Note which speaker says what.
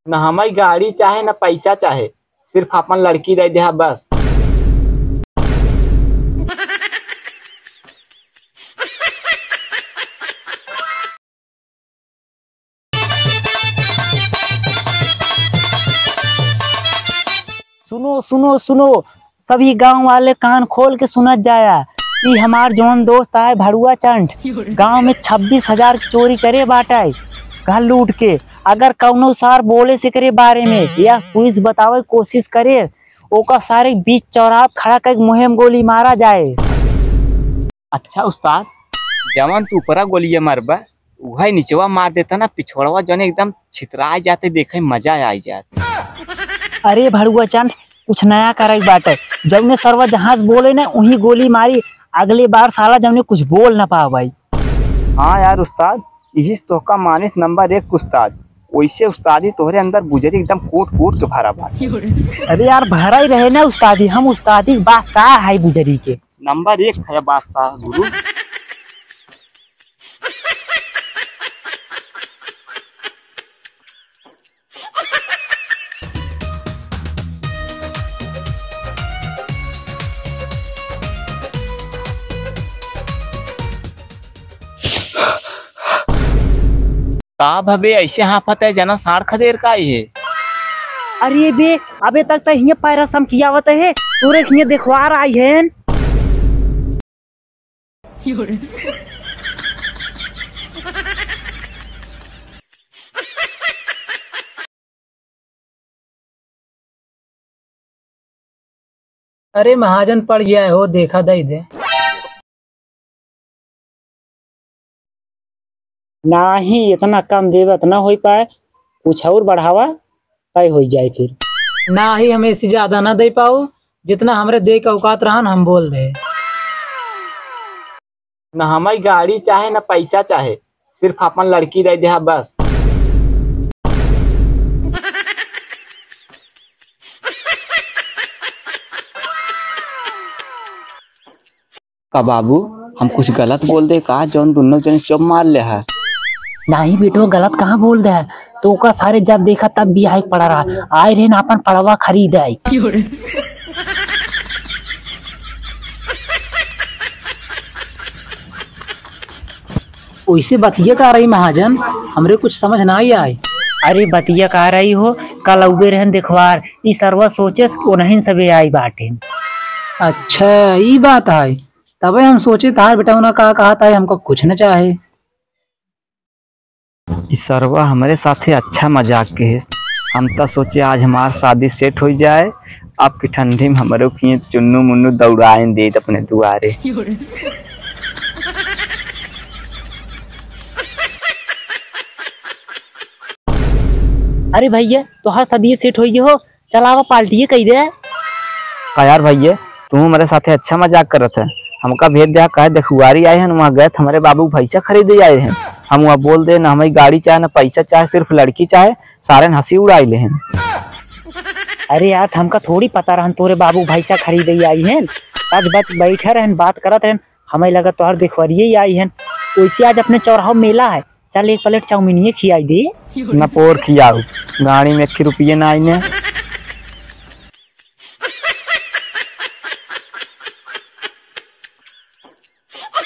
Speaker 1: न हमारी गाड़ी चाहे न पैसा चाहे, सिर्फ अपन लड़की दे दे बस।
Speaker 2: सुनो सुनो सुनो, सभी गांव वाले कान खोल के सुनत जाया कि हमार जौन दोस्त आए भड़ुआ चंट गांव में 26,000 की चोरी करे बाटा घर लूट के। अगर कौनो सार बोले से करे बारे में या पुलिस बतावे कोशिश करे, ओका सारे बीच चौराहा खड़ा कर मुहिम गोली मारा जाए।
Speaker 1: अच्छा उस्ताद, जवन तू ऊपरा गोलियां मारबा वही नीचवा मार देता ना, पिछड़वा जन एकदम छितरा जाते, देखे मजा आ जाते।
Speaker 2: अरे भड़ुआ चंट, कुछ नया करे बाटे। जब ने सरवा जहाज बोले ना वही गोली मारी, अगली बार साला जब ने कुछ बोल ना पा भाई।
Speaker 1: हाँ यार उस्ताद, यही तो का मानिस नंबर 1 उस्ताद। वैसे उस्तादी तोहरे अंदर गुजरी एकदम कूट कूट के भरा बा।
Speaker 2: अरे यार भरा ही रहे ना उस्तादी, हम उस्तादी बादशाह है गुजरी के।
Speaker 1: नंबर 1 है बादशाह गुरु। का भबे ऐसे हाफत है जना साढ़ खदेर का है।
Speaker 2: अरे बे अबे तक तो हिये पैरा समखियावत है, तोरे हिये देखवार आई है।
Speaker 3: अरे महाजन पड़ गया है, हो देखा दे दे।
Speaker 2: नहीं इतना कम देवे इतना हो पाए, कुछ और बढ़ावा तय हो जाए फिर।
Speaker 3: ना ही हमें इससे ज्यादा ना दे पाऊ, जितना हमरे दे के औकात रहन हम बोल दे।
Speaker 1: न हमारी गाड़ी चाहे न पैसा चाहे, सिर्फ अपन लड़की दे दे बस। का बाबू हम कुछ गलत बोल दे का, जौन दोनों जने चुप मार ले है।
Speaker 2: नहीं बेटो गलत कहाँ बोल रहा है, तो का सारे जब देखा तब भी आई पड़ा रहा, आए रहे ना अपन पड़वा खरीद आई। वैसे बतिया का रही महाजन, हमरे कुछ समझ ना ही आए। अरे बतिया का रही हो, कल उबे रहन देखवार ई सरवा सोचे को नहीं सबे आई बाटे।
Speaker 3: अच्छा ये बात है, तबे हम सोचे तार बेटा ना कहा था हमको कुछ न चाहे।
Speaker 1: इस सरवा हमारे साथे अच्छा मजाक के है। हम तो सोचे आज हमार शादी सेट हो जाए, आपकी ठंडी में हमारे खिए चुन्नू मुन्नू दौड़ाए दे अपने दुआरे।
Speaker 2: अरे भैया तो हर सदी सेट हो हो, चलावा पाल्टी कही दे।
Speaker 1: का यार भैया तू हमारे साथे अच्छा मजाक करत है, हमका भेज दिया कहे देखुआरी आए हैं, वहाँ गए हमारे बाबू भैंसा खरीदे आए हैं। हम वहाँ बोल दे ना हमारी गाड़ी चाहे ना पैसा चाहे, सिर्फ लड़की चाहे, सारे हंसी उड़ाई ले हैं।
Speaker 2: अरे यार हमका थोड़ी पता रहन तोरे बाबू भैंसा खरीदे आई हैं, आज बच बैठे रहन बात करत रहन, हमें लगा तोहर देखवरिये आई हैं। वैसे आज अपने चौराहा मेला है, चल 1 प्लेट चाउमीनिये खियाई दे।
Speaker 1: न पोर खियाऊ, गाड़ी में 1 रुपये ना आई ने।